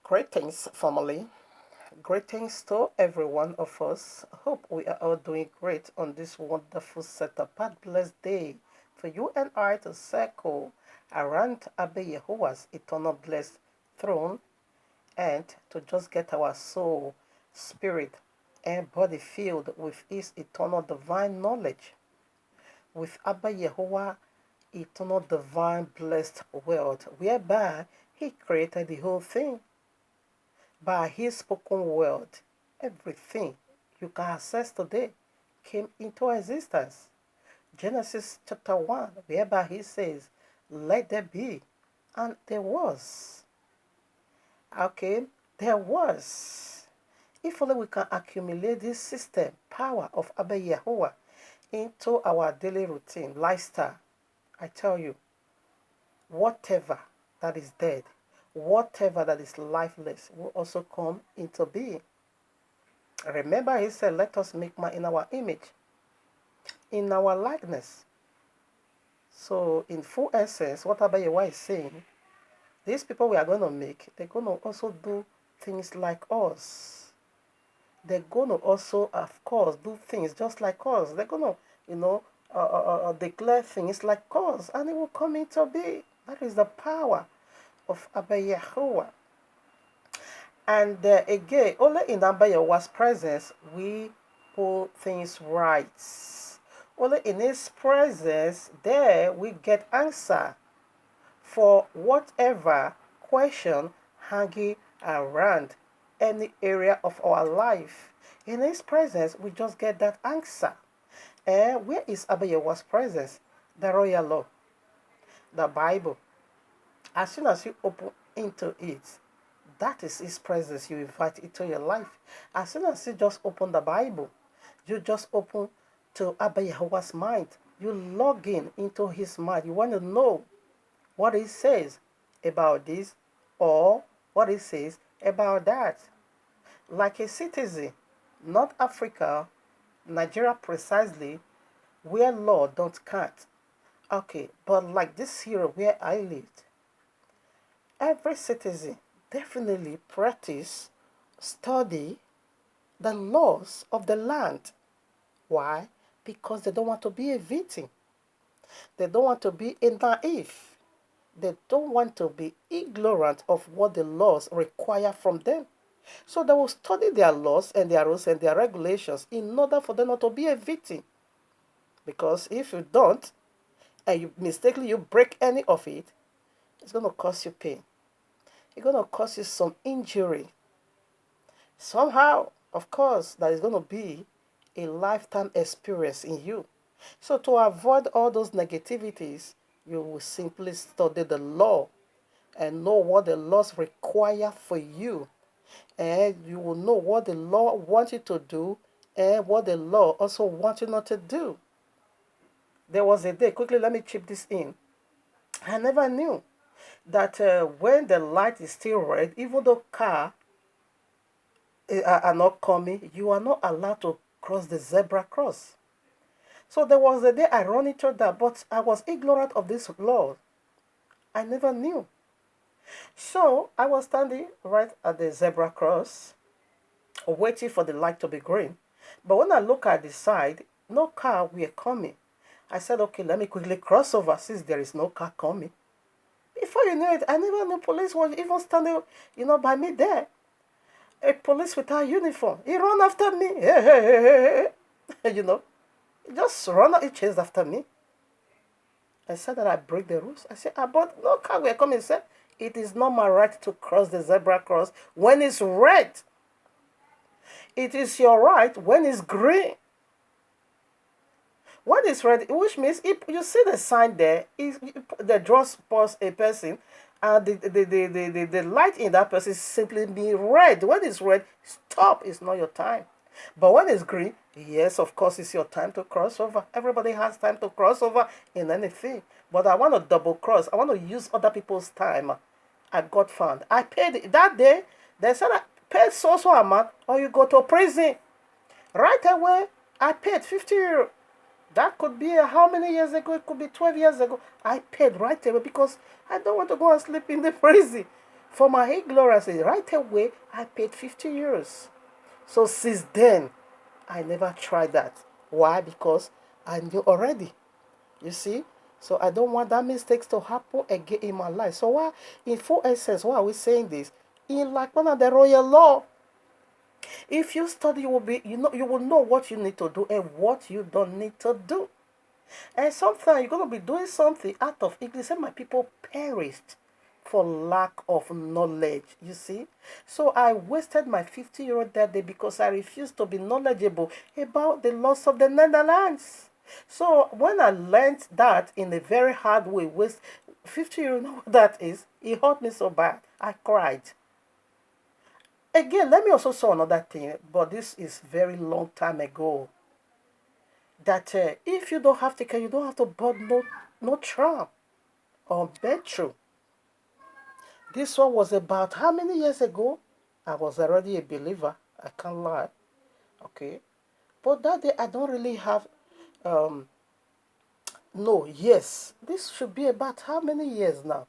Greetings, family. Greetings to every one of us. Hope we are all doing great on this wonderful Sabbath blessed day for you and I to circle around Abba Yehovah's eternal blessed throne and to just get our soul, spirit, and body filled with His eternal divine knowledge. With Abba Yehovah, eternal divine blessed world, whereby He created the whole thing by His spoken word. Everything you can access today came into existence. Genesis chapter 1, whereby He says, "Let there be," and there was. Okay, there was. If only we can accumulate this system, power of Abba Yahuwah, into our daily routine, lifestyle, I tell you, whatever that is dead, whatever that is lifeless will also come into being. Remember, He said, "Let us make man in our image, in our likeness." So, in full essence, what Abba Yahuwah is saying, these people we are going to make, they're going to also do things like us. They're going to also, of course, do things just like us. They're going to, declare things like us, and it will come into being. That is the power of Abba Yahuwah. And again, only in Abba Yahuwah's presence, we put things right. Only in His presence, there we get answer for whatever question hanging around any area of our life. In His presence, we just get that answer. And where is Abba Yahuwah's presence? The royal law, the Bible. As soon as you open into it, that is His presence you invite into your life. As soon as you just open the Bible, you just open to Abba Yahuwah's mind. You log in into His mind. You want to know what He says about this or what He says about that. Like a citizen, North Africa, Nigeria precisely, where law don't count. Okay, but like this here where I lived, every citizen definitely practice, study the laws of the land. Why? Because they don't want to be a victim. They don't want to be a naive. They don't want to be ignorant of what the laws require from them. So they will study their laws and their rules and their regulations in order for them not to be a victim. Because if you don't, and you mistakenly you break any of it, it's going to cause you pain. It's going to cause you some injury. Somehow, of course, that is going to be a lifetime experience in you. So to avoid all those negativities, you will simply study the law and know what the laws require for you. And you will know what the law wants you to do and what the law also wants you not to do. There was a day, quickly let me chip this in. I never knew that when the light is still red, even though car are not coming, you are not allowed to cross the zebra cross. So there was a day I run into that, but I was ignorant of this law. I never knew. So I was standing right at the zebra cross, waiting for the light to be green. But when I look at the side, no car were coming. I said, okay, let me quickly cross over since there is no car coming. Before you know it, I never knew police was even standing, by me there. A police without uniform. He ran after me. Hey, hey, hey, hey, hey. He just run, he chased after me. I said that I break the rules. I said, but no car will come and say, it is not my right to cross the zebra cross when it's red. It is your right when it's green. When it's red, which means if you see the sign there, the draw pause a person, and the light in that person is simply being red. When it's red, stop. It's not your time. But when it's green, yes, of course, it's your time to cross over. Everybody has time to cross over in anything. But I want to double cross. I want to use other people's time. I got found. I paid that day. They said I paid so amount, or you go to prison. Right away, I paid 50 euro. That could be how many years ago? It could be 12 years ago. I paid right away because I don't want to go and sleep in the prison. For my ignorance, right away, I paid 50 euros. So since then, I never tried that. Why? Because I knew already. You see? So I don't want that mistakes to happen again in my life. So why, in full essence, why are we saying this? In like one of the royal law, if you study, you will know what you need to do and what you don't need to do. And sometimes you're gonna be doing something out of ignorance. Say my people perished for lack of knowledge. You see? So I wasted my 50 euro that day because I refused to be knowledgeable about the laws of the Netherlands. So when I learned that in a very hard way, waste 50 euro, you know what that is? It hurt me so bad. I cried. Again, let me also say another thing, but this is very long time ago. That if you don't have ticket, you don't have to board no tram or metro. This one was about how many years ago? I was already a believer. I can't lie. Okay, but that day I don't really have. Um, no, yes, this should be about how many years now?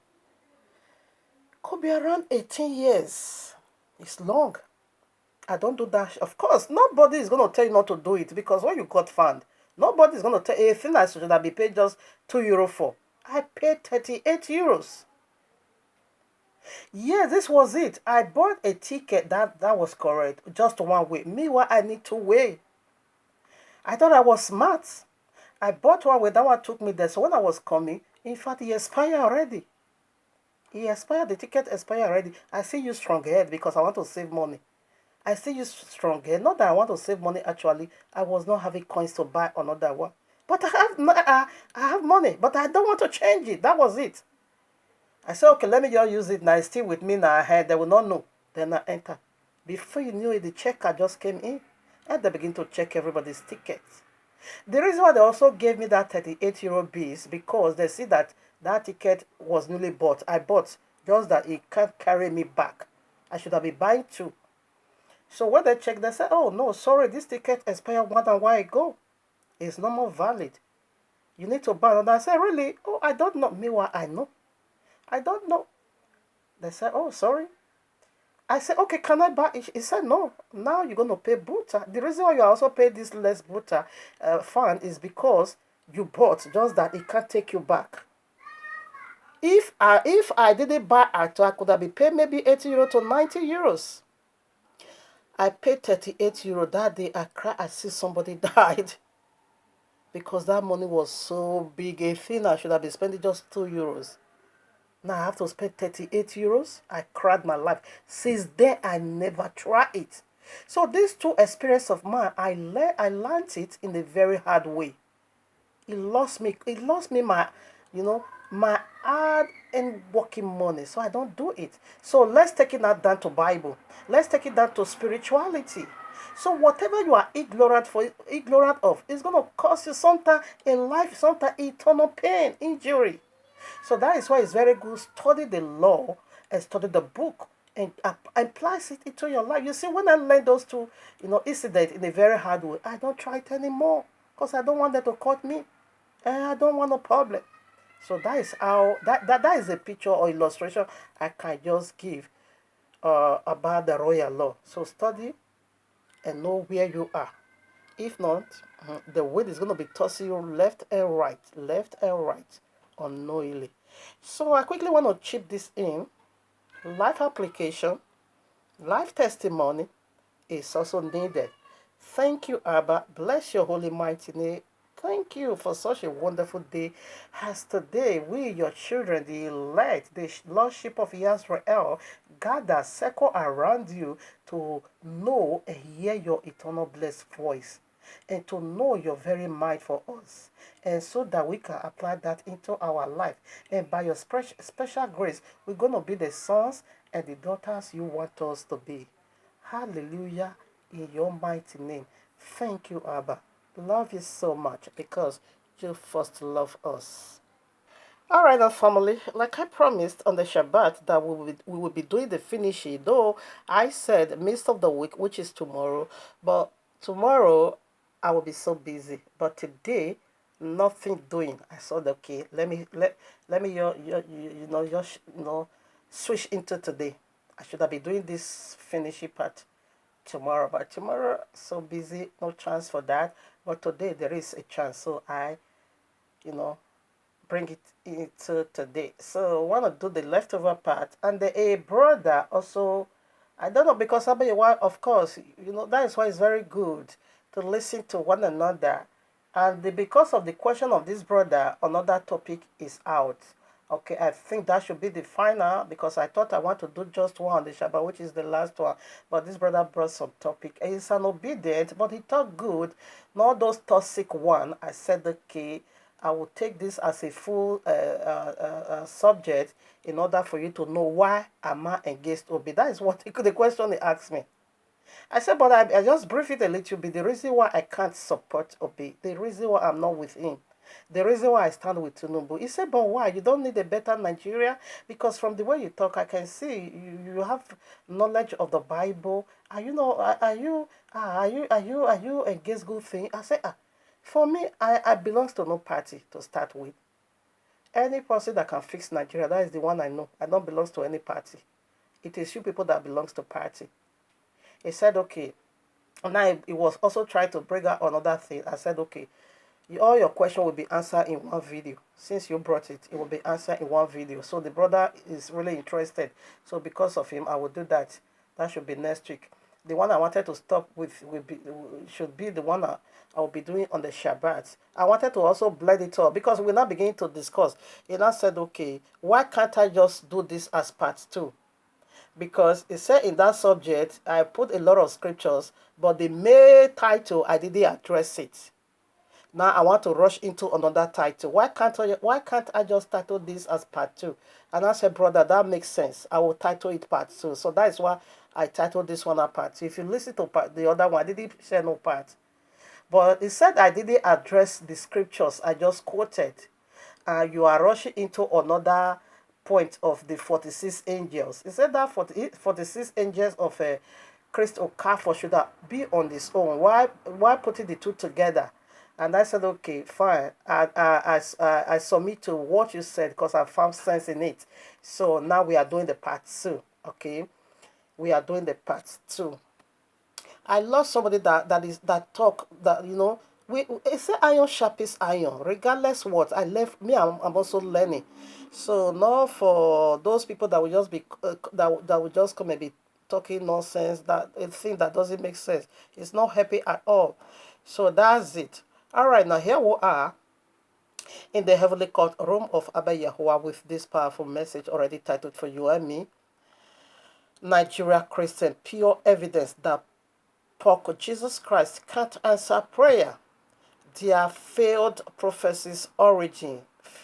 Could be around 18 years. It's long. I don't do that. Of course, nobody is going to tell you not to do it because when you got fund, nobody is going to tell you a thing I should have been paid just €2 for. I paid 38 euros. Yes, this was it. I bought a ticket that was correct, just one way. Meanwhile, I need two way. I thought I was smart. I bought one way. That one took me there. So when I was coming, in fact, it expired already. It expired. The ticket expired already. I still use strong head because I want to save money. I still use strong head. Not that I want to save money. Actually, I was not having coins to buy another one. But I have money, but I don't want to change it. That was it. I said, okay, let me just use it now. It's still with me now. They will not know. Then I enter. Before you knew it, the checker just came in. And they begin to check everybody's tickets. The reason why they also gave me that 38 euro is because they see that that ticket was newly bought. I bought just that it can't carry me back. I should have been buying two. So when they checked, they said, oh, no, sorry, this ticket expired more than a while ago. It's no more valid. You need to buy another. I said, really? Oh, I don't know. Meanwhile, I know. I don't know. They said, oh, sorry. I said, okay, can I buy it? He said, no. Now you're going to pay Buta. The reason why you also pay this less Buta fund is because you bought, just that it can't take you back. If I didn't buy it, I could have been paid maybe 80 euro to 90 euros. I paid 38 euro that day. I cried. I see somebody died because that money was so big. A thing I should have been spending just 2 euros. Now I have to spend 38 euros. I cried my life. Since then, I never tried it. So these two experiences of mine, I learned it in a very hard way. It lost me. It lost me my hard and working money. So I don't do it. So let's take it that down to Bible. Let's take it down to spirituality. So whatever you are ignorant of, is gonna cost you sometime in life, sometime eternal pain, injury. So that is why it's very good. Study the law and study the book and apply it into your life. You see, when I learned those two, incidents in a very hard way, I don't try it anymore because I don't want them to cut me, and I don't want a problem. So that is how that is a picture or illustration I can just give about the royal law. So study and know where you are. If not, the wind is going to be tossing you left and right, unknowingly. So I quickly want to chip this in. Life application, life testimony is also needed. Thank you, Abba. Bless your holy mighty name. Thank you for such a wonderful day as today we, your children, the elect, the Lordship of Israel, gather, circle around you to know and hear your eternal blessed voice and to know your very mind for us. And so that we can apply that into our life. And by your special grace, we're going to be the sons and the daughters you want us to be. Hallelujah, in your mighty name. Thank you, Abba. Love you so much because you first love us. All right, now, family, like I promised on the Shabbat that we will be doing the finishing, though I said midst of the week, which is tomorrow, but tomorrow I will be so busy. But today, nothing doing. I said, okay, let me just switch into today. I should have been doing this finishing part tomorrow, but tomorrow so busy, no chance for that. But today there is a chance, so I, you know, bring it into today. So I want to do the leftover part, and a brother also. I don't know because of course, that is why it's very good to listen to one another. And because of the question of this brother, another topic is out. Okay, I think that should be the final because I thought I want to do just one on the Shabbat, which is the last one. But this brother brought some topic. He's an obedient, but he talked good, not those toxic one. I said, okay, I will take this as a full subject in order for you to know why am I against Obi. That is what the question he asked me. I said, but I just brief it a little bit. The reason why I can't support Obi, the reason why I'm not with him, the reason why I stand with Tinubu. He said, but why? You don't need a better Nigeria? Because from the way you talk, I can see you have knowledge of the Bible. Are you against good thing? I said, for me, I belongs to no party to start with. Any person that can fix Nigeria, that is the one I know. I don't belong to any party. It is you people that belongs to party. He said, okay. And now he was also trying to bring out another thing. I said, okay, all your question will be answered in one video. Since you brought it, it will be answered in one video. So the brother is really interested. So because of him, I will do that. That should be next week. The one I wanted to stop with should be the one I will be doing on the Shabbat. I wanted to also blend it up because we're not beginning to discuss. He now said, okay, why can't I just do this as part 2? Because it said in that subject, I put a lot of scriptures, but the main title, I didn't address it. Now I want to rush into another title. Why can't I just title this as part 2? And I said, brother, that makes sense. I will title it part 2. So that is why I titled this one as part 2. If you listen to the other one, I didn't say no part. But it said I didn't address the scriptures I just quoted. You are rushing into another point of the 46 angels. It said that 46 angels of Christ Okafor should be on its own. Why putting the two together? And I said, okay, fine. I submit to what you said because I found sense in it. So now we are doing the part 2. Okay, we are doing the part 2. I love somebody that talk that it's a iron sharpest iron. Regardless what I left me, I'm also learning. So not for those people that will just be that will just come and be talking nonsense, that a thing that doesn't make sense. It's not happy at all. So that's it. All right, now here we are in the heavenly court room of Abba Yahuwah with this powerful message already titled for you and me. Nigeria Christian, pure evidence that Pork Jesus Christ can't answer prayer. Their failed prophecies origin.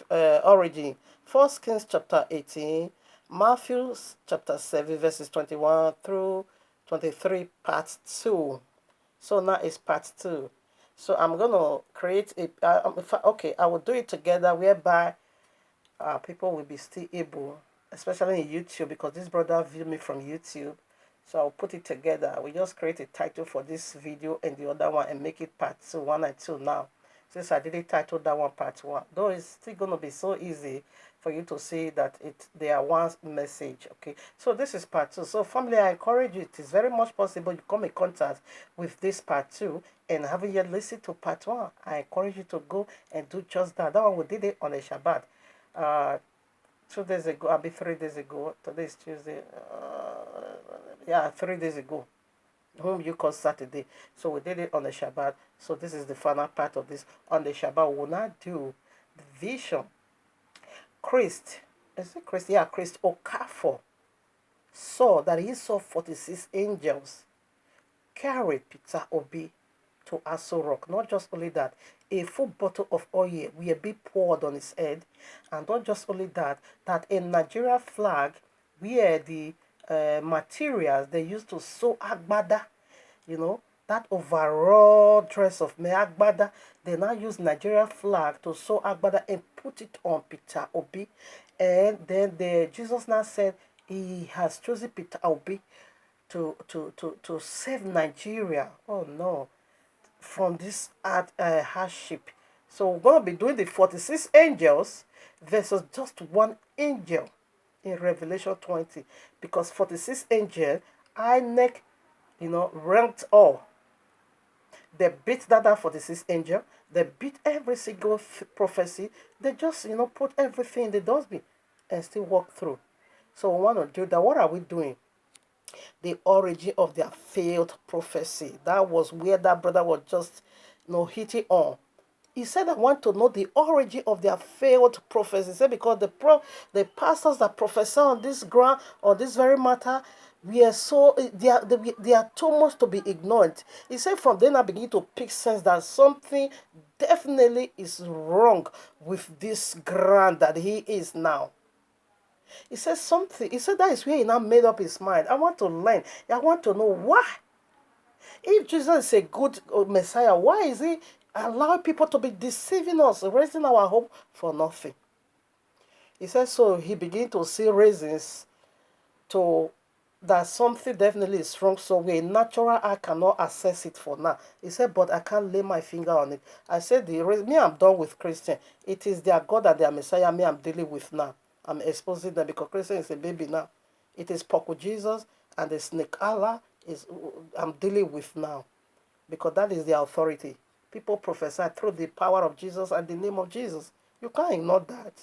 1 Kings chapter 18, Matthew chapter 7, verses 21 through 23, part 2. So now it's part 2. So I'm going to create I will do it together whereby people will be still able, especially in YouTube, because this brother viewed me from YouTube. So I'll put it together. We just create a title for this video and the other one and make it part 2, 1 and 2 now. Since I didn't title that one part 1. Though it's still going to be so easy for you to see that they are one message. Okay. So this is part 2. So family, I encourage you. It is very much possible you come in contact with this part 2 and haven't yet listened to part 1. I encourage you to go and do just that. That one we did it on a Shabbat. 2 days ago, I'll be 3 days ago. Today is Tuesday. 3 days ago. Whom you call Saturday. So we did it on the Shabbat. So this is the final part of this. On the Shabbat, we will not do the vision. Christ. Is it Christ? Yeah, Christ Okafor saw that he saw 46 angels carry Peter Obi to Aso Rock. Not just only that, a full bottle of oil will be poured on his head. And not just only that, that a Nigeria flag where the materials they used to sew agbada, that overall dress of me agbada, they now use Nigeria flag to sew agbada and put it on Peter Obi. And then Jesus now said he has chosen Peter Obi to save Nigeria. Oh no, from this hardship. So we're going to be doing the 46 angels versus just one angel. in Revelation 20, because 46 angel, I neck, ranked all. They beat that 46 angel. They beat every single prophecy. They just, put everything in the dustbin and still walk through. So we want to do that. What are we doing? The origin of their failed prophecy. That was where that brother was just, hitting on. He said, I want to know the origin of their failed prophecy. He said, because the pastors that prophesy on this ground, on this very matter, we are so they are too much to be ignored. He said, from then I begin to pick sense that something definitely is wrong with this ground that he is now. He said something. He said that is where he now made up his mind. I want to learn. I want to know why. If Jesus is a good Messiah, why is he allowing people to be deceiving us, raising our hope for nothing? He said, so he began to see reasons to that something definitely is wrong somewhere. Natural I cannot assess it for now. He said, but I can't lay my finger on it. I said, me, I'm done with Christian. It is their God and their Messiah me I'm dealing with now. I'm exposing them because Christian is a baby now. It is Poco Jesus and the snake Allah is I'm dealing with now, because that is the authority. People prophesy through the power of Jesus and the name of Jesus. You can't ignore that.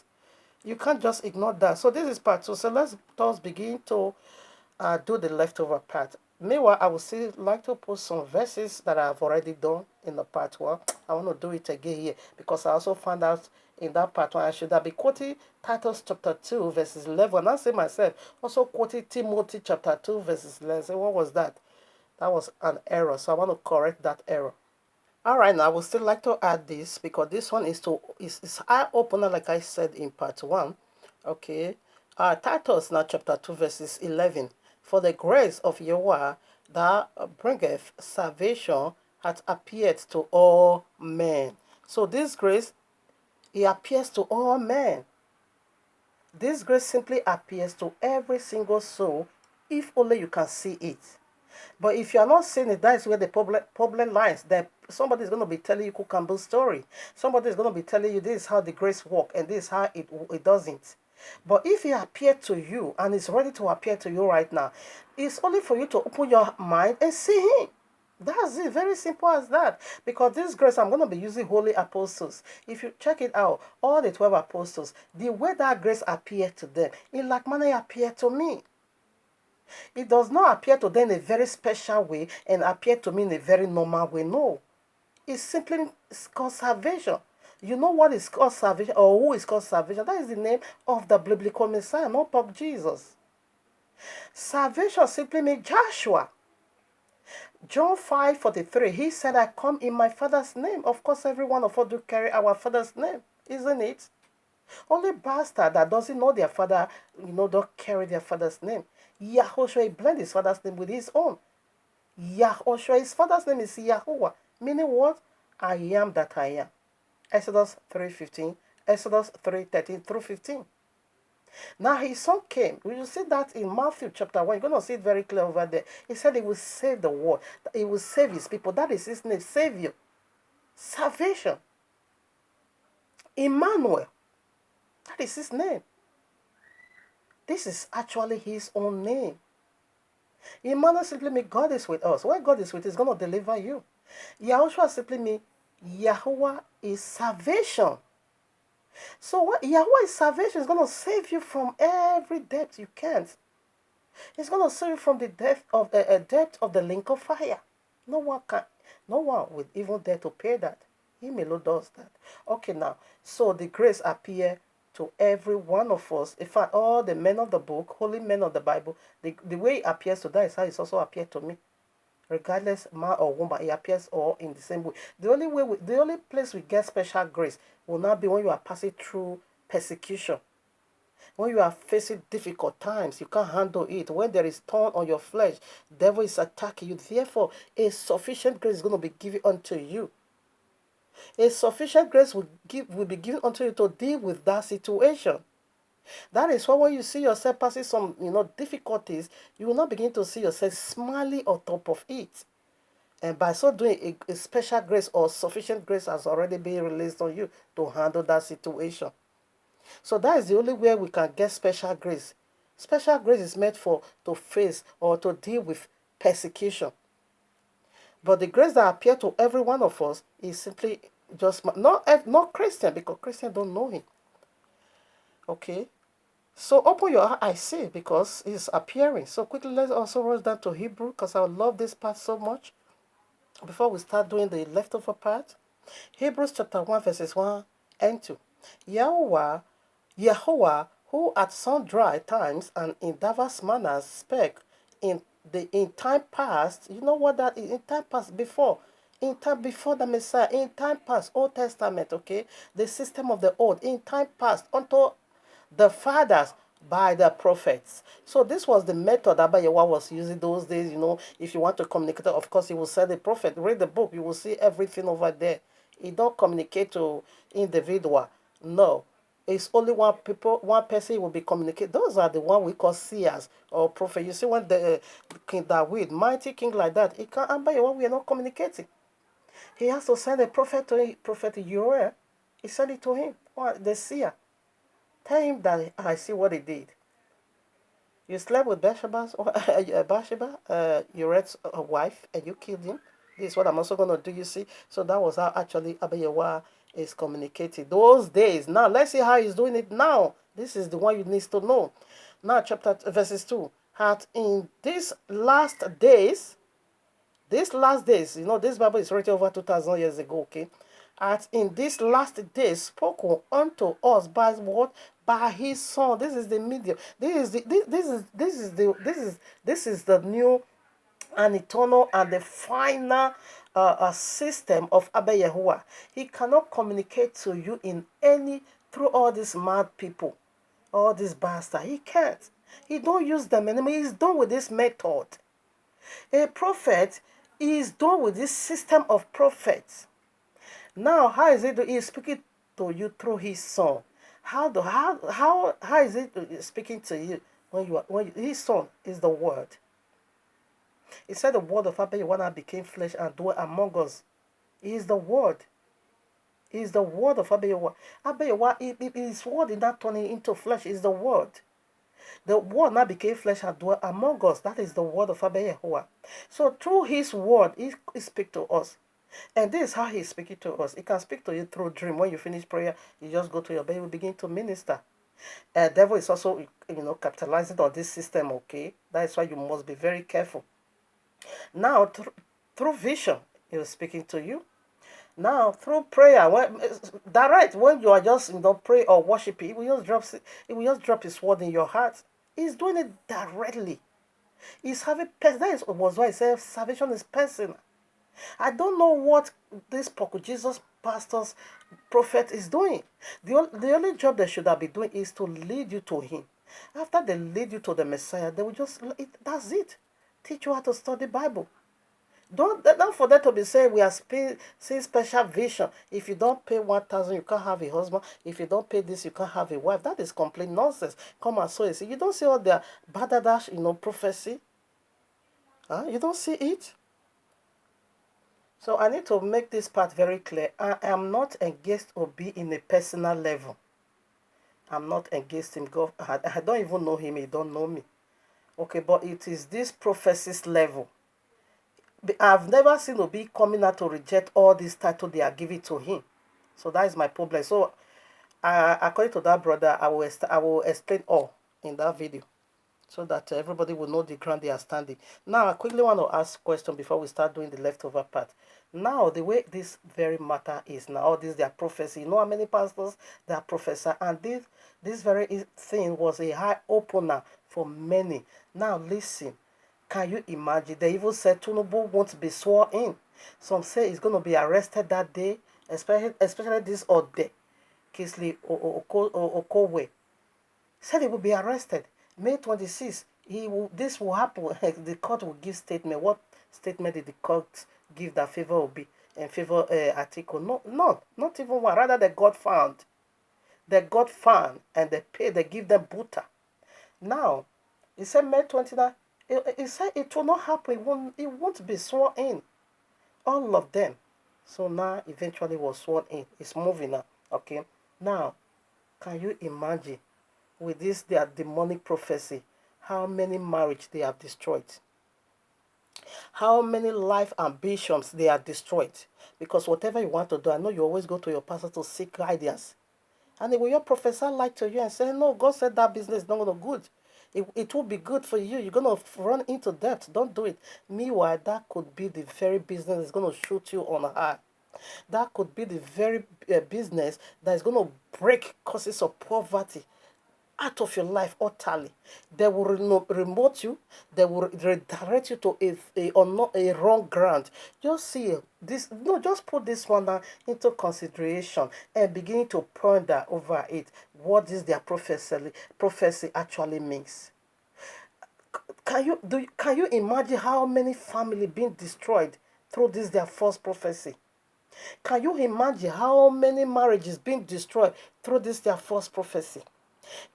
You can't just ignore that. So this is part 2. So let's just begin to do the leftover part. Meanwhile, I would still like to put some verses that I've already done in the part 1. I want to do it again here because I also found out in that part 1 I should have been quoting Titus chapter 2 verses 11. I say myself also quoted Timothy chapter 2 verses 11. So what was that? That was an error. So I want to correct that error. All right, now I would still like to add this because this one is eye opener, like I said in part 1. Okay, Titus now chapter 2 verses 11. For the grace of Yahweh that bringeth salvation hath appeared to all men. So this grace, it appears to all men. This grace simply appears to every single soul if only you can see it. But if you are not seeing it, that is where the problem lies. That somebody is going to be telling you Campbell's story. Somebody is going to be telling you this is how the grace works and this is how it doesn't. But if it appeared to you and it's ready to appear to you right now, it's only for you to open your mind and see him. That's it. Very simple as that. Because this grace, I'm going to be using holy apostles. If you check it out, all the 12 apostles, the way that grace appeared to them, in like manner appeared to me. It does not appear to them in a very special way and appear to me in a very normal way. No. It's simply called salvation. You know what is called salvation or who is called salvation? That is the name of the biblical Messiah, not Pope Jesus. Salvation simply means Joshua. John 5:43, he said, I come in my Father's name. Of course, every one of us do carry our Father's name, isn't it? Only bastard that doesn't know their father, don't carry their father's name. Yahushua blend his father's name with his own. Yahushua, his father's name is Yahuwah, meaning what? I am that I am. Exodus 3:15, Exodus 3:13 through 15. Now his son came. We will see that in Matthew chapter 1. You're going to see it very clear over there. He said he will save the world. He will save his people. That is his name, Savior. Salvation. Emmanuel. That is his name. This is actually his own name. Emmanuel simply means God is with us. When God is with us, he's going to deliver you. Yahushua simply means Yahuwah is salvation. So what Yahuwah is salvation is going to save you from every depth you can't. It's going to save you from the depth of the link of fire. No one would even dare to pay that. He alone does that. Okay, now, so the grace appear to every one of us. In fact, all the men of the book, holy men of the Bible, the way it appears to that is how it also appeared to me. Regardless, man or woman, it appears all in the same way. The only place we get special grace will not be when you are passing through persecution. When you are facing difficult times, you can't handle it. When there is thorn on your flesh, the devil is attacking you. Therefore, a sufficient grace is going to be given unto you. A sufficient grace will be given unto you to deal with that situation. That is why when you see yourself passing some, difficulties, you will not begin to see yourself smiling on top of it. And by so doing, a special grace or sufficient grace has already been released on you to handle that situation. So that is the only way we can get special grace. Special grace is meant for to face or to deal with persecution. But the grace that appeared to every one of us is simply just not Christian, because Christians don't know him. Okay? So open your eyes, see, because it's appearing. So quickly, let's also rush down to Hebrew, because I love this part so much. Before we start doing the leftover part, Hebrews chapter 1, verses 1 and 2. Yahweh, who at sundry times and in diverse manners spake in time past, you know what that is? In time past, in time before the Messiah, in time past, Old Testament, okay, the system of the old, in time past, unto the fathers by the prophets. So this was the method that Abayewa was using those days. If you want to communicate, of course, he will send the prophet. Read the book, you will see everything over there. He don't communicate to individual. No, it's only one person will be communicating. Those are the one we call seers or prophet. You see, when the King David, mighty king like that, he can't. Abayewa, we are not communicating. He has to send a prophet to Prophet Uriah. He sent it to him, the seer. Tell him that I see what he did. You slept with Bathsheba, Uriah's wife, and you killed him. This is what I'm also going to do, you see. So that was how actually Abayewa is communicating. Those days. Now, let's see how he's doing it now. This is the one you need to know. Now, verses 2. Had in these last days, this Bible is written over 2,000 years ago, okay? As in these last days spoken unto us by what? By his son. This is the medium. This is the new and eternal and the final system of Abba Yahuwah. He cannot communicate to you in any through all these mad people, all these bastards. He can't. He don't use them anymore. He's done with this method. A prophet is done with this system of prophets. Now, how is it that he is speaking to you through his son? How is it speaking to you when his son is the word? He said the word of Abayewa became flesh and dwelt among us. He is the word. He is the word of Abayewa. Abayewa, his word is not turning into flesh. Is the word. The word now became flesh and dwelt among us. That is the word of Abayewa. So through his word, he speaks to us. And this is how he's speaking to us. He can speak to you through dream. When you finish prayer, you just go to your bed, you begin to minister. Devil is also, capitalizing on this system, okay? That is why you must be very careful. Now, through vision, he is speaking to you. Now, through prayer, when you are just, pray or worship, he will just drop his word in your heart. He's doing it directly. He's having, that was why I said salvation is personal. I don't know what this Jesus pastor's prophet is doing. The only job they should have been doing is to lead you to him. After they lead you to the Messiah, they will that's it. Teach you how to study Bible. Don't for them to be saying we are seeing special vision. If you don't pay 1,000, you can't have a husband. If you don't pay this, you can't have a wife. That is complete nonsense. Come and sow it. You don't see all their badadash, prophecy. You don't see it. So I need to make this part very clear. I am not engaged Obi in a personal level. I'm not engaged in God. I don't even know him. He don't know me. Okay, but it is this prophecy's level. I've never seen Obi coming out to reject all this title they are giving to him. So that is my problem. So according to that brother, I will explain all in that video, so that everybody will know the ground they are standing. Now, I quickly want to ask a question before we start doing the leftover part. Now, the way this very matter is now, all this, their prophecy, you know how many pastors they are professor, and this very thing was a high opener for many. Now, listen, can you imagine? They even said Tinubu won't be sworn in. Some say he's going to be arrested that day, especially this Ode, Kingsley Okowe. Said he will be arrested. May 26th, this will happen. The court will give statement. What statement did the court give that favor will be in favor article? No, not even one. Rather, they got found. And they give them buta. Now, he said May 29th. He said it will not happen. It won't be sworn in. All of them. So now, eventually was sworn in. It's moving now. Okay. Now, can you imagine? With this, their demonic prophecy, how many marriage they have destroyed, how many life ambitions they are destroyed. Because whatever you want to do, I know you always go to your pastor to seek guidance. And will your professor lie to you and say, no, God said that business is not going to good. It will be good for you. You're going to run into debt. Don't do it. Meanwhile, that could be the very business that's going to shoot you on high. That could be the very business that is going to break causes of poverty out of your life utterly. They will remote you. They will redirect you to a wrong ground. Just see this. No, just put this one down into consideration and begin to ponder over it. What is their prophecy actually means? Can you imagine how many family being destroyed through this their false prophecy? Can you imagine how many marriages being destroyed through this their false prophecy?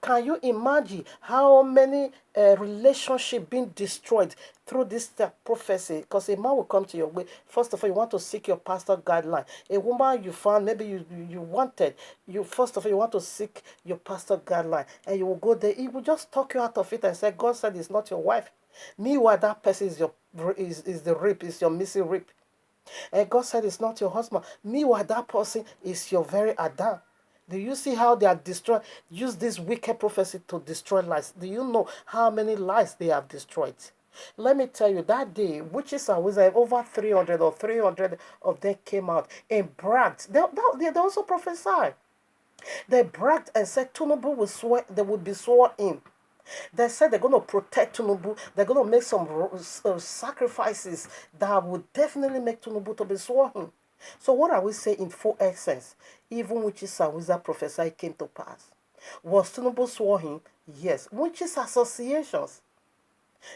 Can you imagine how many relationships being destroyed through this prophecy? Because a man will come to your way. First of all, you want to seek your pastor guideline. A woman you found, maybe you wanted, first of all, you want to seek your pastor guideline. And you will go there. He will just talk you out of it and say, God said it's not your wife. Meanwhile, that person is the rib, is your missing rib. And God said it's not your husband. Meanwhile, that person is your very Adam. Do you see how they are destroyed? Use this wicked prophecy to destroy lives. Do you know how many lives they have destroyed? Let me tell you, that day, witches and wizards, over 300 of them came out and bragged. They also prophesied. They bragged and said Tinubu will swear, they will be sworn in. They said they're going to protect Tinubu. They're going to make some sacrifices that would definitely make Tinubu to be sworn in. So what are we saying in full essence? Even witches and wizard prophesy came to pass. Was Tinubu sworn in? Yes. Witches associations,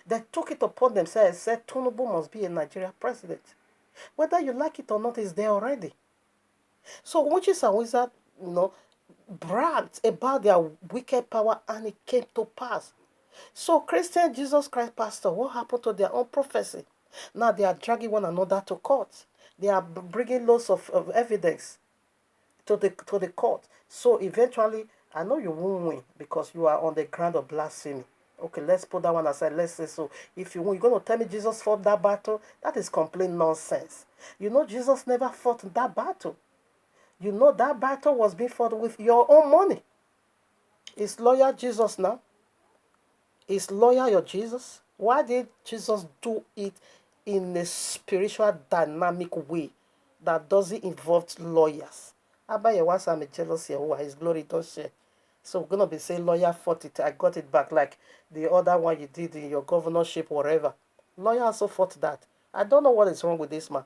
they took it upon themselves and said Tinubu must be a Nigeria president. Whether you like it or not, is there already. So witches and wizards, bragged about their wicked power, and it came to pass. So Christian Jesus Christ pastor, what happened to their own prophecy? Now they are dragging one another to court. They are bringing loads of evidence to the court. So eventually, I know you won't win because you are on the ground of blasphemy. Okay, let's put that one aside. Let's say so. If you win, you're going to tell me Jesus fought that battle? That is complete nonsense. Jesus never fought that battle. That battle was being fought with your own money. Is lawyer Jesus now? Is lawyer your Jesus? Why did Jesus do it in a spiritual dynamic way that doesn't involve lawyers? Abba once I'm a jealous Yehovah, his glory don't share. So we're gonna be saying lawyer fought it, I got it back, like the other one you did in your governorship, whatever. Lawyer also fought that. I don't know what is wrong with this man.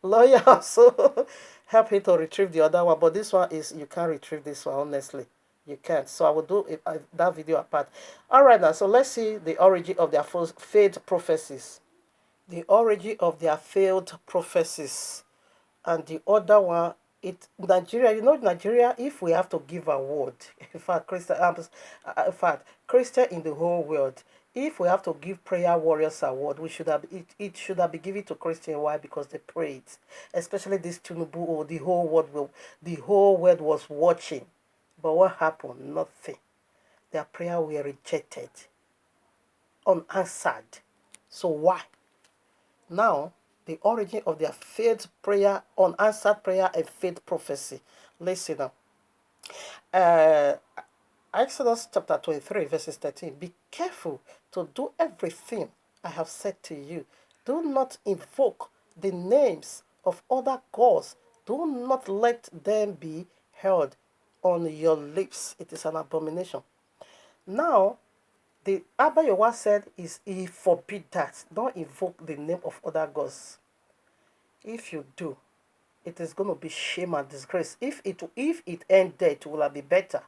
Lawyer also help him to retrieve the other one, but this one is, you can't retrieve this one, honestly. You can't. So I will do that video apart. All right, now, so let's see the origin of their failed prophecies. The origin of their failed prophecies. And the other one, Nigeria, Nigeria, if we have to give a word, in fact, Christian in the whole world, if we have to give prayer warriors award, we should have it should have been given to Christian. Why? Because they prayed, especially this Tinubu, or the whole world was watching. But what happened? Nothing. Their prayer were rejected, unanswered. So why? Now, the origin of their faith prayer, unanswered prayer, and faith prophecy. Listen now. Exodus chapter 23, verses 13. Be careful to do everything I have said to you. Do not invoke the names of other gods. Do not let them be held on your lips. It is an abomination. Now, the Abba Yehovah said he forbid that. Don't invoke the name of other gods. If you do, it is going to be shame and disgrace. If it ends there, it will be better.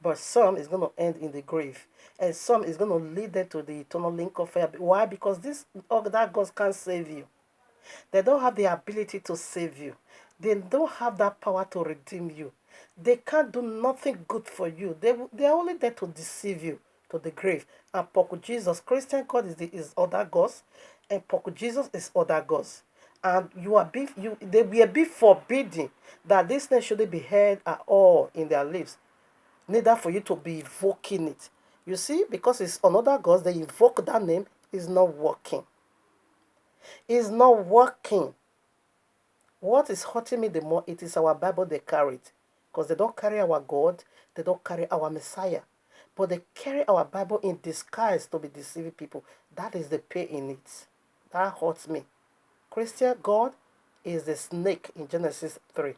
But some is going to end in the grave. And some is going to lead them to the eternal link of fire. Why? Because these other gods can't save you. They don't have the ability to save you. They don't have that power to redeem you. They can't do nothing good for you. They are only there to deceive you to the grave. And Poku Jesus, Christian God is other gods, and Poku Jesus is other gods. And they will be forbidden that this name shouldn't be heard at all in their lips. Neither for you to be evoking it. You see, because it's another God, they invoke that name, is not working. It's not working. What is hurting me the more, it is our Bible they carry it. Because they don't carry our God, they don't carry our Messiah. But they carry our Bible in disguise to be deceiving people. That is the pain in it. That hurts me. Christian God is the snake in Genesis 3.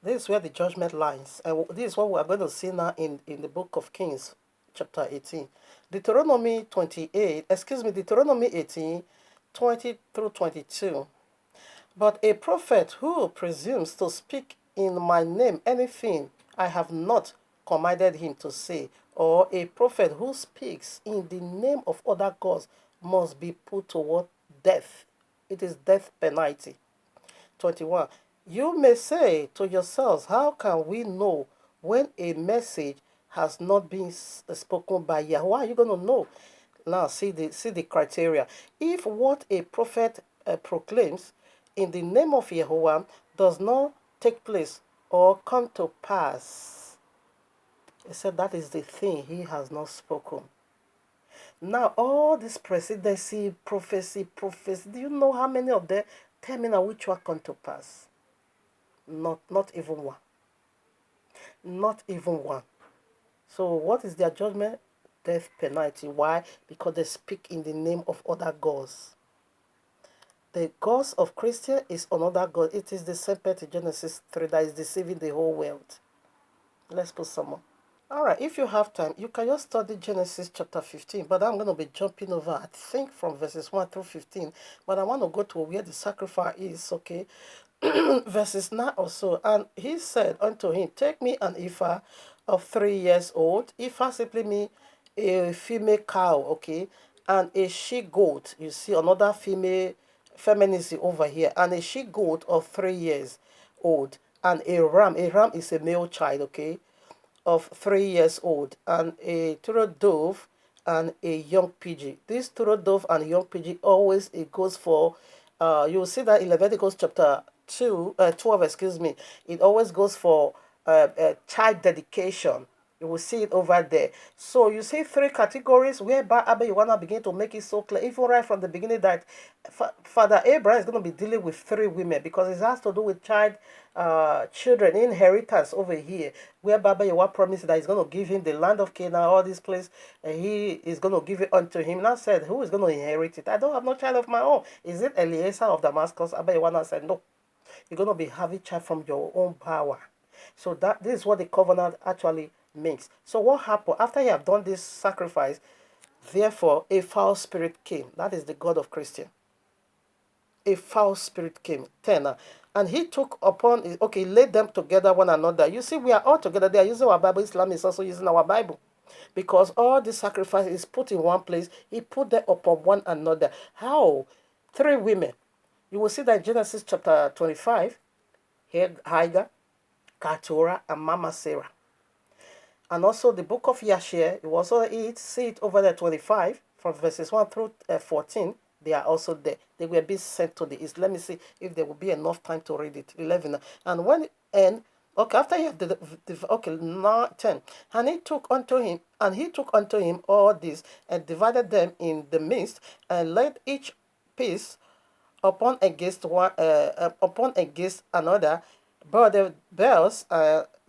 This is where the judgment lies. And this is what we are going to see now in the book of Kings, chapter 18. Deuteronomy 18, 20 through 22. But a prophet who presumes to speak in my name anything I have not commanded him to say, or a prophet who speaks in the name of other gods must be put toward death. It is death penalty. 21. You may say to yourselves, how can we know when a message has not been spoken by Yahweh? How are you going to know? Now, see the criteria. If what a prophet proclaims in the name of Yahweh does not take place or come to pass, he said that is the thing he has not spoken. Now, all this presidency, prophecy, do you know how many of them tell me now which one come to pass? Not even one. Not even one. So what is their judgment? Death penalty. Why? Because they speak in the name of other gods. The gods of Christian is another God. It is the serpent in Genesis 3 that is deceiving the whole world. Let's put some more. All right, if you have time, you can just study Genesis chapter 15, but I'm going to be jumping over, I think, from verses 1 through 15, but I want to go to where the sacrifice is, okay? Verses 9 or so. And he said unto him, take me an ephah of 3 years old. Ephah simply means a female cow, okay? And a she-goat. You see another femininity over here. And a she-goat of 3 years old. And a ram. A ram is a male child, okay? Of 3 years old, and a turtle dove and a young pigeon. This turtle dove and young pigeon always it goes for you will see that in Leviticus chapter 12, excuse me, it always goes for child dedication. You will see it over there. So you see 3 categories whereby Abba you wanna begin to make it so clear, even right from the beginning, that Father Abraham is going to be dealing with 3 women, because it has to do with children, inheritance over here, whereby Abba Yahweh promised that he's going to give him the land of Canaan, all this place, and he is going to give it unto him. Now said, who is going to inherit it? I don't have no child of my own. Is it Eliezer of Damascus? Abba Yahweh said, no. You're going to be having child from your own power. So this is what the covenant actually means. So what happened after he had done this sacrifice? Therefore, a foul spirit came. That is the God of Christian. A foul spirit came. 10. And he took upon it, okay, laid them together one another. You see, we are all together. They are using our Bible. Islam is also using our Bible. Because all the sacrifice is put in one place. He put them upon one another. How? 3 women. You will see that in Genesis chapter 25, Hagar, Keturah, and Mama Sarah. And also the book of Yashir, you also see it over there 25, from verses 1 through 14. They are also there. They will be sent to the east. Let me see if there will be enough time to read it. 11. And when it end, okay, after he had okay, now 10. And he took unto him all this, and divided them in the midst, and laid each piece upon against another, but the bells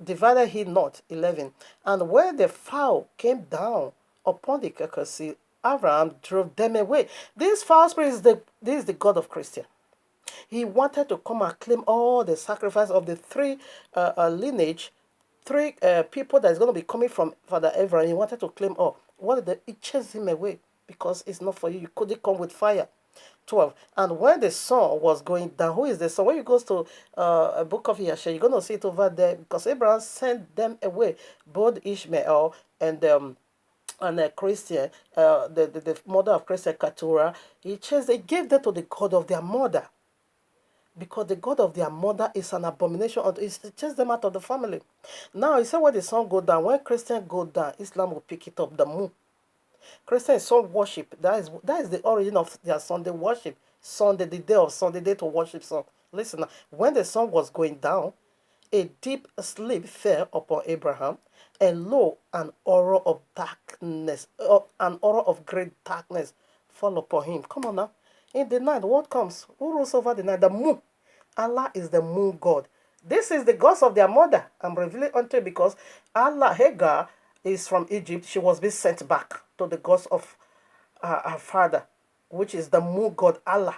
divided he not. 11. And when the fowl came down upon the carcass, Abraham drove them away. This foul spirit is the God of Christian. He wanted to come and claim all the sacrifice of the 3 lineage, 3 people that is going to be coming from Father Abraham. He wanted to claim all. He chased him away, because it's not for you. You couldn't come with fire. 12. And when the sun was going down, who is the sun? When you go to a book of Yashar, you're going to see it over there, because Abraham sent them away, both Ishmael and Christian, the mother of Christian, Keturah. He gave them to the God of their mother, because the God of their mother is an abomination. He chased them out of the family. Now, he said when the sun go down, when Christian go down, Islam will pick it up, the moon. Christian is sun worship. That is the origin of their Sunday worship. Sunday, the day of Sunday, day to worship sun. Listen now, when the sun was going down, a deep sleep fell upon Abraham, and lo, an aura of great darkness fall upon him. Come on now. In the night, what comes? Who rules over the night? The moon. Allah is the moon god. This is the gods of their mother. I'm revealing unto you because Allah, Hagar, is from Egypt. She was being sent back to the gods of her father, which is the moon god Allah.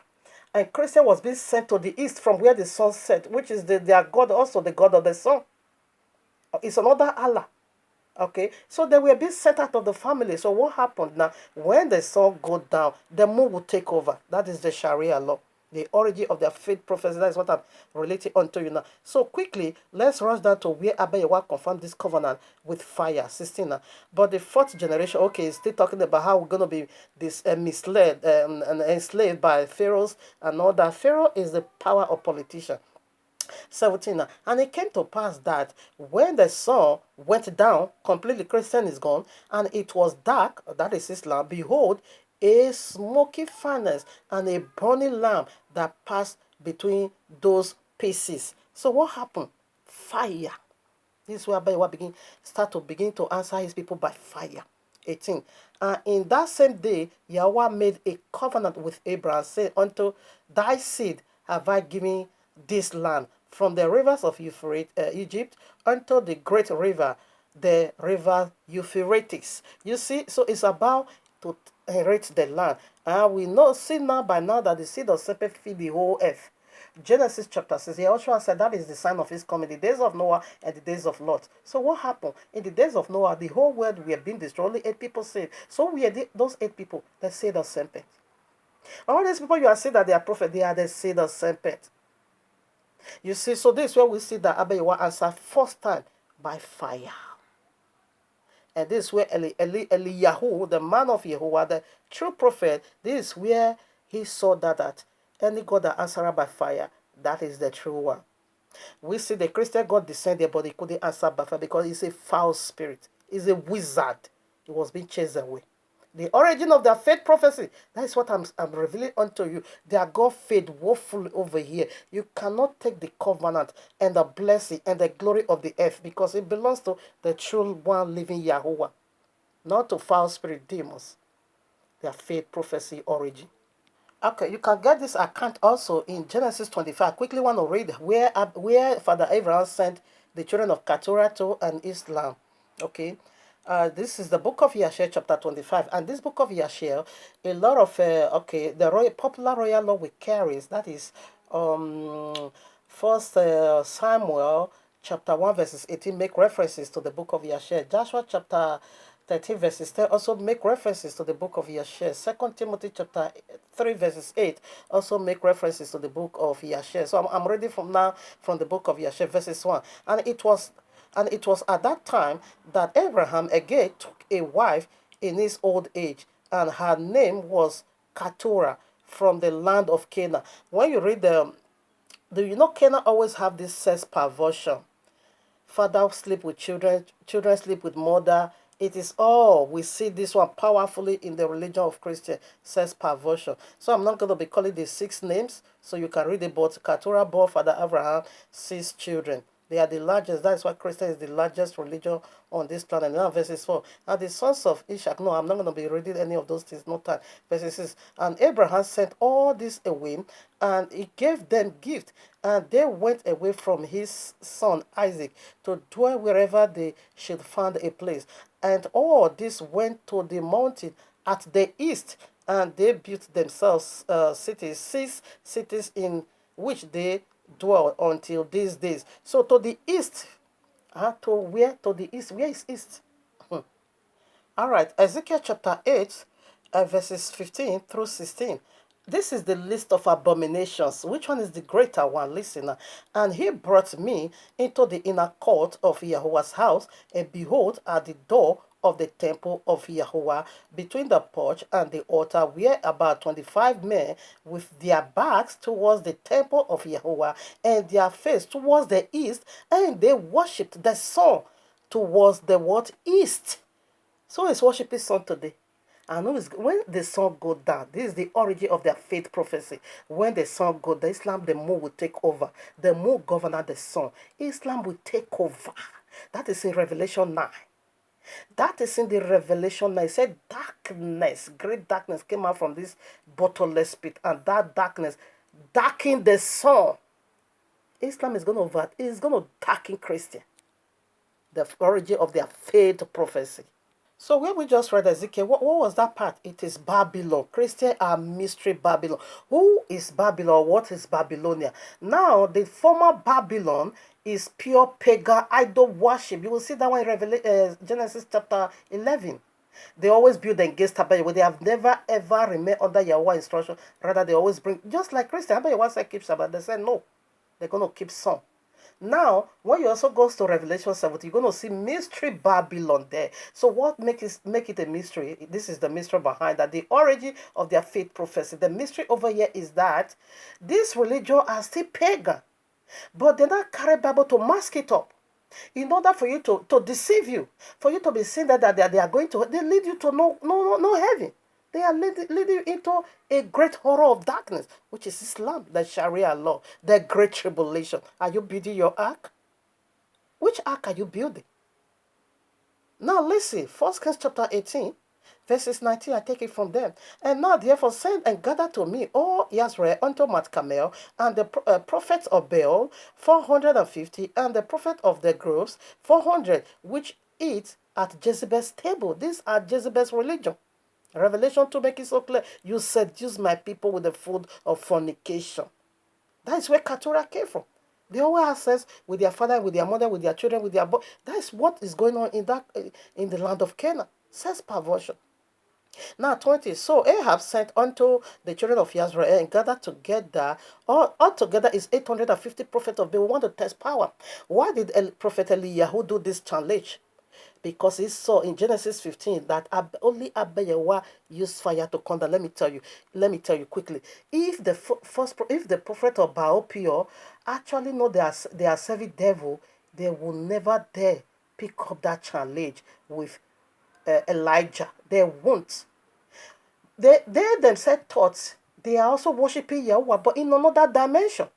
And Christian was being sent to the east from where the sun set, which is their god, also the god of the sun. It's another Allah. Okay, so they were being sent out of the family. So what happened now? When the sun go down, the moon will take over. That is the Sharia law. The origin of their faith prophecy. That is what I'm relating unto you now. So quickly, let's rush down to where Abba Yahweh confirmed this covenant with fire. 16 now. But the fourth generation, okay, is still talking about how we're going to be misled and enslaved by pharaohs and all that. Pharaoh is the power of politician. 17 now. And it came to pass that when the sun went down, completely Christian is gone, and it was dark, that is Islam, behold, a smoky furnace and a burning lamp that passed between those pieces. So what happened? Fire. This is where Yahweh begin to answer his people by fire. 18. And in that same day, Yahweh made a covenant with Abraham, saying, unto thy seed have I given this land, from the rivers of Egypt unto the great river, the river Euphrates. You see, so it's about to inherit the land. And we see now by now that the seed of serpent feed the whole earth. Genesis chapter 6, Yahushua said that is the sign of his coming, the days of Noah and the days of Lot. So what happened? In the days of Noah, the whole world were being destroyed, only 8 people saved. So we are those 8 people, the seed of serpent. All these people you are saying that they are prophets, they are the seed of serpent. You see, so this is where we see that Abba Yahweh answered first time by fire. And this is where Eliyahu, the man of Yahuwah, the true prophet, this is where he saw that any God that answered by fire, that is the true one. We see the Christian God descended, but he couldn't answer by fire because he's a foul spirit. He's a wizard. He was being chased away. The origin of their faith prophecy, that is what I'm revealing unto you. Their God faith woefully over here. You cannot take the covenant and the blessing and the glory of the earth because it belongs to the true one living Yahuwah, not to foul spirit demons. Their faith prophecy origin. Okay, you can get this account also in Genesis 25. I quickly want to read where Father Abraham sent the children of Keturah to an Islam. Okay. This is the book of Yashar, chapter 25. And this book of Yashar, a lot of, the popular royal law we carries, that is First Samuel, chapter 1, verses 18, make references to the book of Yashar. Joshua, chapter 13, verses 10, also make references to the book of Yashar. 2 Timothy, chapter 3, verses 8, also make references to the book of Yashar. So I'm reading from the book of Yashar, verses 1. And it was at that time that Abraham again took a wife in his old age, and her name was Keturah, from the land of Canaan. When you read do you know Canaan always have this sex perversion? Father sleep with children, children sleep with mother. It is all, we see this one powerfully in the religion of Christian, sex perversion. So I'm not going to be calling the 6 names, so you can read it, but Keturah bore Father Abraham 6 children. They are the largest. That is why Christian is the largest religion on this planet. Now, verses 4. And the sons of Ishak. No, I'm not going to be reading any of those things. No time. Verses 6. And Abraham sent all this away, and he gave them gift. And they went away from his son Isaac to dwell wherever they should find a place. And all this went to the mountain at the east. And they built themselves cities, 6 cities in which they dwell until these days. So to the east, to where? To the east. Where is east? All right, Ezekiel chapter 8, verses 15 through 16. This is the list of abominations. Which one is the greater one? Listen. And he brought me into the inner court of Yahweh's house, and behold, at the door of the temple of Yahweh, between the porch and the altar, were about 25 men with their backs towards the temple of Yahweh and their face towards the east, and they worshipped the sun towards the what? East. So it's worshiping sun today. And always when the sun go down, this is the origin of their faith prophecy. When the sun go down, Islam, the moon will take over. The moon governor the sun. Islam will take over. That is in Revelation 9. That is in the Revelation 9. It said darkness, great darkness came out from this bottomless pit, and that darkness darkened the sun. Islam is going to darken Christian. The origin of their faith prophecy. So when we just read Ezekiel, what was that part? It is Babylon. Christians are mystery Babylon. Who is Babylon? What is Babylonia? Now, the former Babylon is pure pagan idol worship. You will see that one in Genesis chapter 11. They always build against Yahweh. They have never ever remained under Yahweh instruction. Rather, they always bring, just like Christian, Yahweh said keep Sabbath. They said no. They're going to keep some. Now, when you also go to Revelation 17, you're going to see mystery Babylon there. So what make it a mystery? This is the mystery behind that. The origin of their faith prophecy. The mystery over here is that this religion are still pagan. But they not carry Bible to mask it up. In order for you to deceive you. For you to be seen that they are going to, they lead you to no heaven. They are leading into a great horror of darkness, which is Islam, the Sharia law, the great tribulation. Are you building your ark? Which ark are you building? Now listen, 1 Kings chapter 18, verses 19, I take it from them. And now therefore send and gather to me all Israel unto Mount Carmel, and the prophets of Baal, 450, and the prophet of the groves, 400, which eat at Jezebel's table. These are Jezebel's religion. Revelation 2 make it so clear. You seduce my people with the food of fornication. That is where Keturah came from. They always have sex with their father, with their mother, with their children, with their boy. That is what is going on in the land of Canaan. Sex perversion. Now 20. So Ahab sent unto the children of Israel and gathered together. Altogether is 850 prophets of Baal. We want to test power. Why did Prophet Eliyahu do this challenge? Because he saw in Genesis 15 that only Abayawa used fire to condemn. Let me tell you quickly. If the prophet of Baal Peor actually know they are serving devil, they will never dare pick up that challenge with Elijah. They won't. They themselves thought they are also worshiping Yahweh, but in another dimension.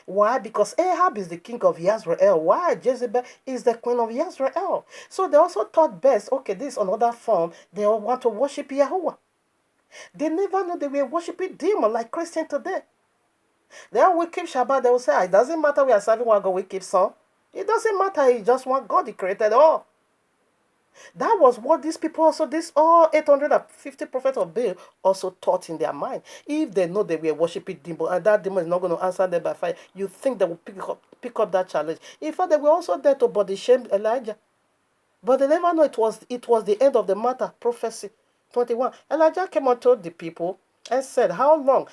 Why? Because Ahab is the king of Israel. Why? Jezebel is the queen of Israel. So they also thought best, okay, this is another form. They all want to worship Yahweh. They never knew they were worshiping demons like Christians today. Then we keep Shabbat, they will say, it doesn't matter we are serving one God, we keep some. It doesn't matter, it's just one God, he created all. That was what these people also, all 850 prophets of Baal also taught in their mind. If they know they were worshiping demon and that demon is not going to answer them by fire, you think they will pick up that challenge. In fact, they were also there to body shame Elijah. But they never know it was the end of the matter. Prophecy 21. Elijah came unto the people and said, how long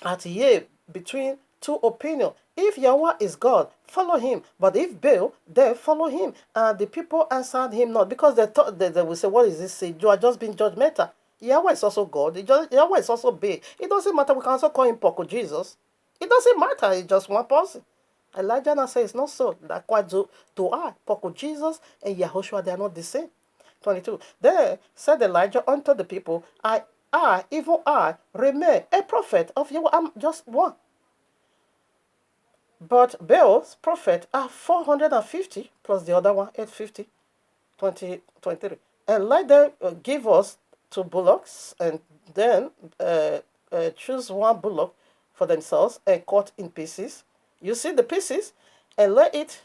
at ye between two opinions? If Yahweh is God, follow him. But if Baal, then follow him. And the people answered him not, because they thought they will say, what is this? You are just being judgmental. Yahweh is also God. Yahweh is also Baal. It doesn't matter. We can also call him Poco Jesus. It doesn't matter. It's just one person. Elijah now says, not so. That's quite to I. Poco Jesus and Yahushua, they are not the same. 22. Then said Elijah unto the people, even I, remain a prophet of Yahweh. I'm just one. But Baal's prophet are 450 plus the other one, 850, 23. And let them give us 2 bullocks and then choose 1 bullock for themselves and cut in pieces. You see the pieces, and lay it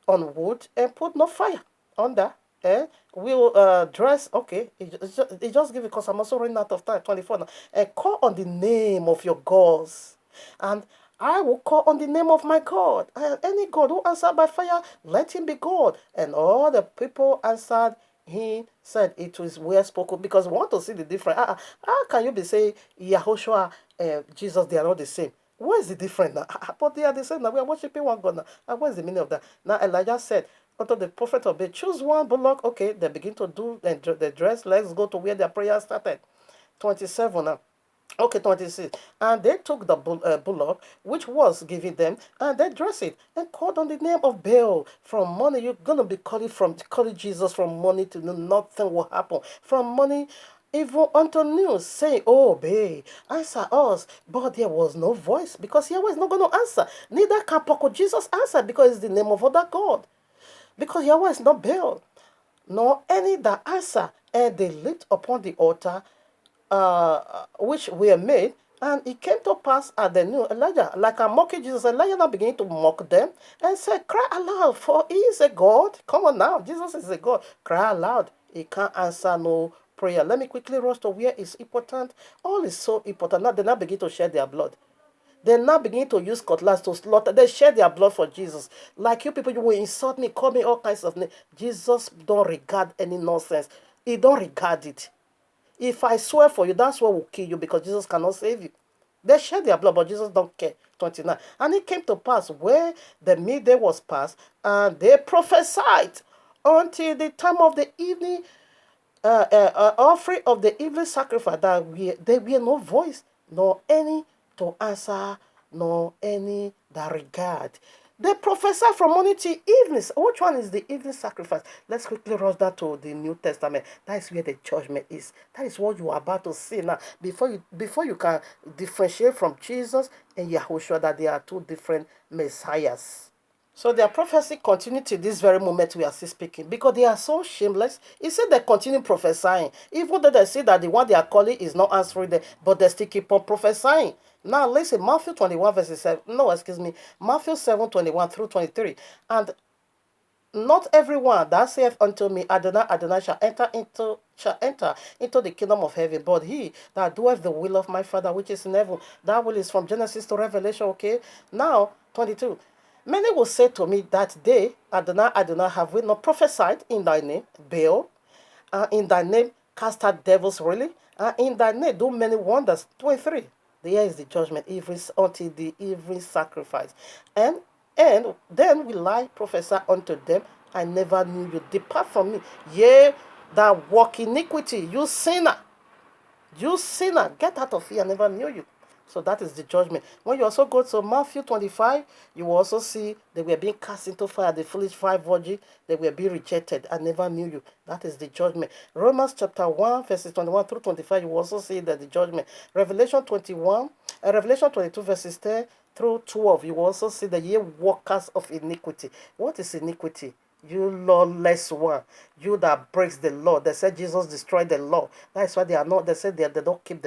on wood and put no fire under. And we'll dress, okay, it just give it because I'm also running out of time, 24 now. And call on the name of your gods. And I will call on the name of my God. And any God who answered by fire, let him be God. And all the people answered him, said it was well spoken, because we want to see the difference. How can you be saying Yahushua and Jesus, they are not the same? What is the difference now? But they are the same now. We are worshiping one God now. And what is the meaning of that? Now Elijah said unto the prophet of Baal, choose 1 bullock. Okay, they begin to do the dress. Let's go to where their prayer started. 27 now. Okay, 26. And they took the bullock, which was given them, and they dressed it, and called on the name of Baal. From money, you're going to be calling Jesus from money to nothing will happen. From money, even unto news, saying, oh, Baal, answer us. But there was no voice, because Yahweh is not going to answer. Neither can Poco Jesus answer, because it's the name of other God. Because Yahweh is not Baal, nor any that answer. And they lit upon the altar which were made. And it came to pass at the new Elijah, like a mocking Jesus, Elijah now began to mock them and said, cry aloud, for he is a God. Come on now, Jesus is a God. Cry aloud. He can't answer no prayer. Let me quickly rush to where it's important. All is so important. Now they now begin to shed their blood. They now begin to use cutlass to slaughter. They shed their blood for Jesus. Like you people, you will insult me, call me all kinds of names. Jesus don't regard any nonsense. He don't regard it. If I swear for you, that's what will kill you, because Jesus cannot save you. They shed their blood, but Jesus don't care. 29. And it came to pass where the midday was past, and they prophesied until the time of the evening offering of the evening sacrifice, that there be no voice, nor any to answer, nor any that regard. They prophesy from morning till evening. Which one is the evening sacrifice? Let's quickly rush that to the New Testament. That is where the judgment is. That is what you are about to see now. Before you can differentiate from Jesus and Yahushua, that they are two different messiahs. So their prophecy continued to this very moment we are still speaking, because they are so shameless. He said they continue prophesying, even though they see that the one they are calling is not answering them, but they still keep on prophesying. Now listen, Matthew 21 verses 7. No, excuse me, Matthew 7:21 through 23. And not everyone that saith unto me, Adonai, Adonai, shall enter into the kingdom of heaven, but he that doeth the will of my Father which is in heaven. That will is from Genesis to Revelation. Okay. Now 22. Many will say to me that day, Adonai, Adonai, have we not prophesied in thy name, Baal, and in thy name cast out devils, really, and in thy name do many wonders. 23. Here is the judgment, until the evening sacrifice. And and then will I prophesy unto them, I never knew you. Depart from me, ye that walk iniquity, you sinner. You sinner, get out of here, I never knew you. So that is the judgment. When you also go to Matthew 25, you will also see they were being cast into fire, the foolish five virgins, they were being rejected. I never knew you. That is the judgment. Romans chapter 1, verses 21 through 25, you will also see that the judgment. Revelation 22, verses 10 through 12, you will also see the ye workers of iniquity. What is iniquity? You lawless one, you that breaks the law. They said Jesus destroyed the law. That's why they are not. They said they don't keep the